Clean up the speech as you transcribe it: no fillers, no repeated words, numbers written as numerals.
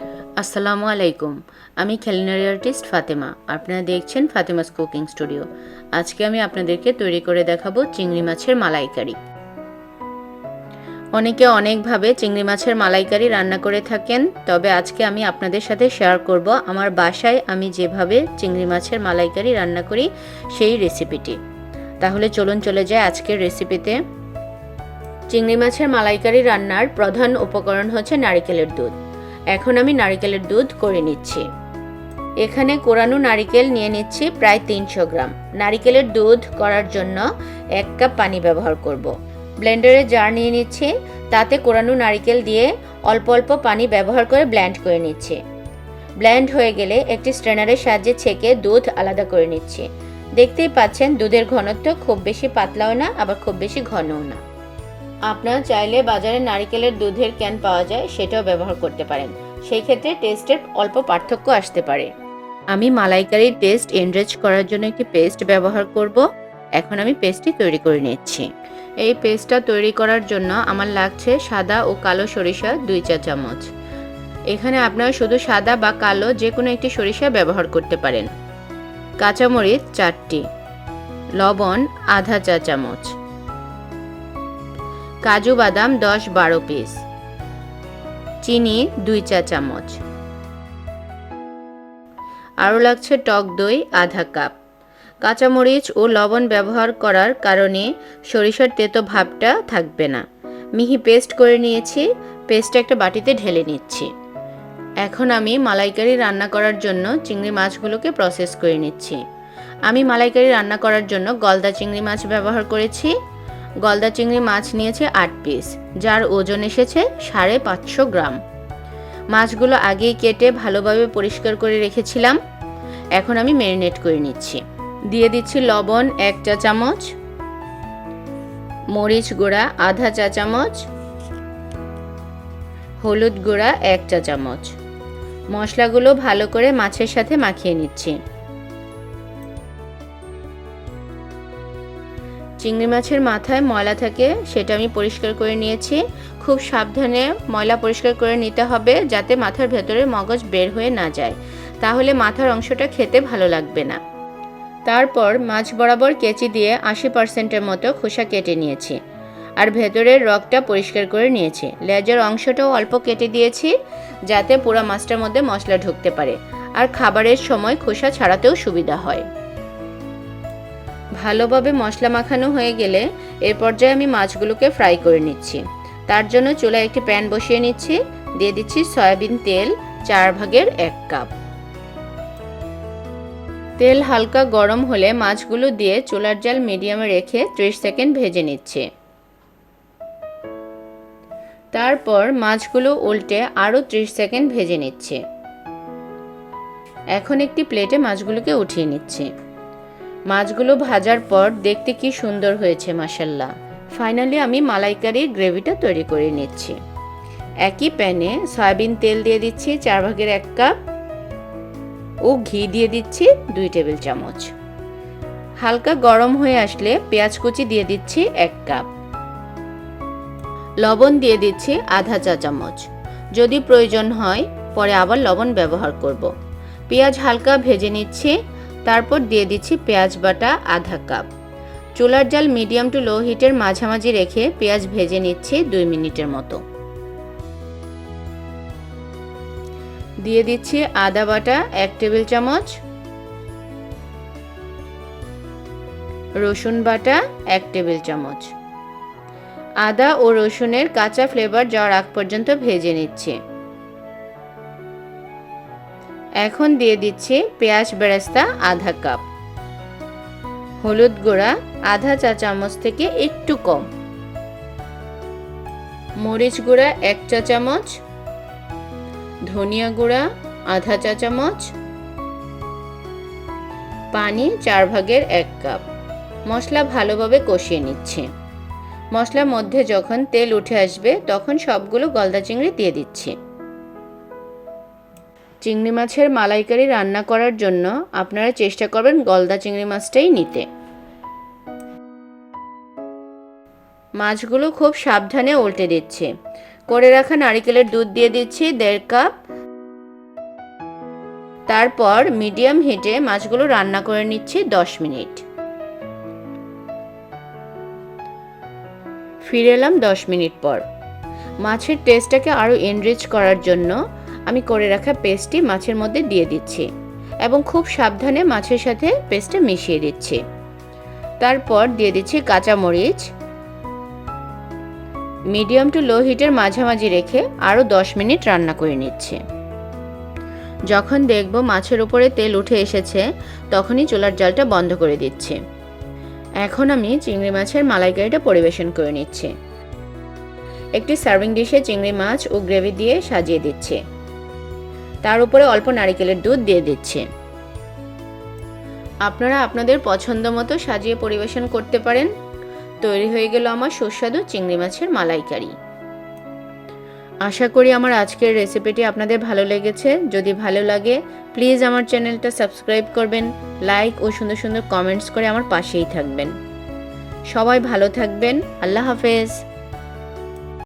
আসসালামু আলাইকুম। আমি culinary আর্টিস্ট ফাতেমা। আপনারা দেখছেন ফাতেমাস কুকিং স্টুডিও। আজকে আমি আপনাদেরকে তৈরি করে দেখাবো চিংড়ি মাছের মালাইকারি। অনেকে অনেকভাবে চিংড়ি মাছের মালাইকারি রান্না করে থাকেন, তবে আজকে আমি আপনাদের সাথে শেয়ার করব আমার বাসায় আমি যেভাবে চিংড়ি মাছের মালাইকারি রান্না করি সেই রেসিপিটি। তাহলে চলুন চলে যাই আজকের রেসিপিতে। চিংড়ি মাছের মালাইকারি রান্নার প্রধান উপকরণ হচ্ছে নারকেলের দুধ। এখন আমি নারকেলের দুধ করে নিচ্ছি। এখানে কোরানো নারকেল নিয়ে নিচ্ছি প্রায় 300 গ্রাম। নারকেলের দুধ করার জন্য 1 কাপ পানি ব্যবহার করব। ব্লেন্ডারে জার নিয়ে নিচ্ছি, তাতে কোরানো নারকেল দিয়ে অল্প অল্প পানি ব্যবহার করে ব্লেন্ড করে নিচ্ছি। ব্লেন্ড হয়ে গেলে একটি স্ট্রেনারের সাহায্যে ছেঁকে দুধ আলাদা করে নিচ্ছি। দেখতেই পাচ্ছেন দুধের ঘনত্ব খুব বেশি পাতলাও না, আবার খুব বেশি ঘনও না। আপনারা চাইলে বাজারে নারকেলের দুধের ক্যান পাওয়া যায়, সেটাও ব্যবহার করতে পারেন। সেই ক্ষেত্রে টেস্টের অল্প পার্থক্য আসতে পারে। আমি মালাইকারির টেস্ট এনরিচ করার জন্য একটি পেস্ট ব্যবহার করব। এখন আমি পেস্টটি তৈরি করে নিচ্ছি। এই পেস্টটা তৈরি করার জন্য আমার লাগছে সাদা ও কালো সরিষা 2 চা চামচ। এখানে আপনারা শুধু সাদা বা কালো যে কোনো একটি সরিষা ব্যবহার করতে পারেন। কাঁচামরিচ 4টি, লবণ আধা চা চামচ, কাজু বাদাম 10-12 পিস, চিনি 2 চা চামচ, আরও লাগছে টক দই আধা কাপ। কাঁচামরিচ ও লবণ ব্যবহার করার কারণে সরিষার তেতো ভাবটা থাকবে না। মিহি পেস্ট করে নিয়েছি, পেস্টটা একটা বাটিতে ঢেলে নিচ্ছি। এখন আমি মালাইকারি রান্না করার জন্য চিংড়ি মাছগুলোকে প্রসেস করে নিচ্ছি। আমি মালাইকারি রান্না করার জন্য গলদা চিংড়ি মাছ ব্যবহার করেছি। গলদা চিংড়ি মাছ নিয়েছে 8 পিস, যার ওজন এসেছে 550 গ্রাম। মাছগুলো আগেই কেটে ভালোভাবে পরিষ্কার করে রেখেছিলাম। এখন আমি ম্যারিনেট করে নিচ্ছি। দিয়ে দিচ্ছি লবণ 1 চা চামচ, মরিচ গুঁড়া আধা চা চামচ, হলুদ গুঁড়া 1 চা চামচ। মশলাগুলো ভালো করে মাছের সাথে মাখিয়ে নিচ্ছি। চিংড়ি মাছের মাথায় ময়লা থাকে, সেটা আমি পরিষ্কার করে নিয়েছি। খুব সাবধানে ময়লা পরিষ্কার করে নিতে হবে, যাতে মাথার ভেতরে মগজ বের হয়ে না যায়, তাহলে মাথার অংশটা খেতে ভালো লাগবে না। তারপর মাছ বরাবর কেচি দিয়ে 80%-এর মতো খোসা কেটে নিয়েছি, আর ভেতরের রগটা পরিষ্কার করে নিয়েছি। লেজের অংশটাও অল্প কেটে দিয়েছি, যাতে পুরো মাছটার মধ্যে মশলা ঢুকতে পারে, আর খাবারের সময় খোসা ছাড়াতেও সুবিধা হয়। ভালোভাবে মশলা মাখানো হয়ে গেলে এর পর্যায়ে আমি মাছগুলোকে ফ্রাই করে নিচ্ছি। তার জন্য চুলায় একটি প্যান বসিয়ে নিচ্ছি। দিয়ে দিচ্ছি সয়াবিন তেল 1/4 কাপ। তেল হালকা গরম হলে মাছগুলো দিয়ে চুলার জাল মিডিয়ামে রেখে 30 সেকেন্ড ভেজে নিচ্ছি। তারপর মাছগুলো উল্টে আরও 30 সেকেন্ড ভেজে নিচ্ছি। এখন একটি প্লেটে মাছগুলোকে উঠিয়ে নিচ্ছি। মাছগুলো ভাজার পর দেখতে কি সুন্দর হয়েছে মাশাআল্লাহ। ফাইনালি আমি মালাইকারির গ্রেভিটা তৈরি করে নিচ্ছি। একই প্যানে সয়াবিন তেল দিয়ে দিচ্ছি 1/4 কাপ ও ঘি দিয়ে দিচ্ছি 2 টেবিল চামচ। হালকা গরম হয়ে আসলে পেঁয়াজ কুচি দিয়ে দিচ্ছি 1 কাপ। লবণ দিয়ে দিচ্ছি আধা চা চামচ। যদি প্রয়োজন হয় পরে আবার লবণ ব্যবহার করব। পেঁয়াজ হালকা ভেজে নিচ্ছি। তারপর দিয়ে দিচ্ছি পেঁয়াজ বাটা আধা কাপ। চুলার জাল মিডিয়াম টু লো হিটের মাঝামাঝি রেখে পেঁয়াজ ভেজে নিচ্ছি 2 মিনিটের মতো। দিয়ে দিচ্ছি আদা বাটা 1 টেবিল চামচ, রসুন বাটা 1 টেবিল চামচ। আদা ও রসুনের কাঁচা ফ্লেভার যাওয়ার আগ পর্যন্ত ভেজে নিচ্ছি। এখন দিয়ে দিচ্ছি পেঁয়াজ বেরেস্তা আধা কাপ, হলুদ গুঁড়া আধা চা চামচ থেকে একটু কম, মরিচ গুঁড়া 1 চা চামচ, ধনিয়া গুঁড়া আধা চা চামচ, পানি 1/4 কাপ। মশলা ভালোভাবে কষিয়ে নিচ্ছি। মশলার মধ্যে যখন তেল উঠে আসবে তখন সবগুলো গলদা চিংড়ি দিয়ে দিচ্ছি। চিংড়ি মাছের মালাইকারি রান্না করার জন্য আপনারা চেষ্টা করবেন গলদা চিংড়ি মাছটাই নিতে। মাছগুলো খুব সাবধানে উল্টে দিচ্ছি। করে রাখা নারকেলের দুধ দিয়ে দিচ্ছি 1.5 কাপ। তারপর মিডিয়াম হিটে মাছগুলো রান্না করে নিচ্ছি 10 মিনিট। ফিরে এলাম 10 মিনিট পর। মাছের টেস্টটাকে আরও এনরিচ করার জন্য আমি করে রাখা পেস্টটি মাছের মধ্যে দিয়ে দিচ্ছি এবং খুব সাবধানে মাছের সাথে পেস্টটা মিশিয়ে দিচ্ছি। তারপর দিয়ে দিচ্ছি কাঁচামরিচ। মিডিয়াম টু লো হিটের মাঝামাঝি রেখে আরও 10 মিনিট রান্না করে নিচ্ছি। যখন দেখব মাছের উপরে তেল উঠে এসেছে তখনই চুলার জালটা বন্ধ করে দিচ্ছি। এখন আমি চিংড়ি মাছের মালাইকারিটা পরিবেশন করে নিচ্ছি। একটি সার্ভিং ডিশে চিংড়ি মাছ ও গ্রেভি দিয়ে সাজিয়ে দিচ্ছি। তার উপরে অল্প নারকেলের দুধ দিয়ে দিচ্ছি। আপনারা আপনাদের পছন্দ মতো সাজিয়ে পরিবেশন করতে পারেন। তৈরি হয়ে গেল আমার সুস্বাদু চিংড়ি মাছের মালাইকারি। আশা করি আমার আজকের রেসিপিটি আপনাদের ভালো লেগেছে। যদি ভালো লাগে প্লিজ আমার চ্যানেলটা সাবস্ক্রাইব করবেন, লাইক ও সুন্দর সুন্দর কমেন্টস করে আমার পাশেই থাকবেন। সবাই ভালো থাকবেন। আল্লাহ হাফেজ।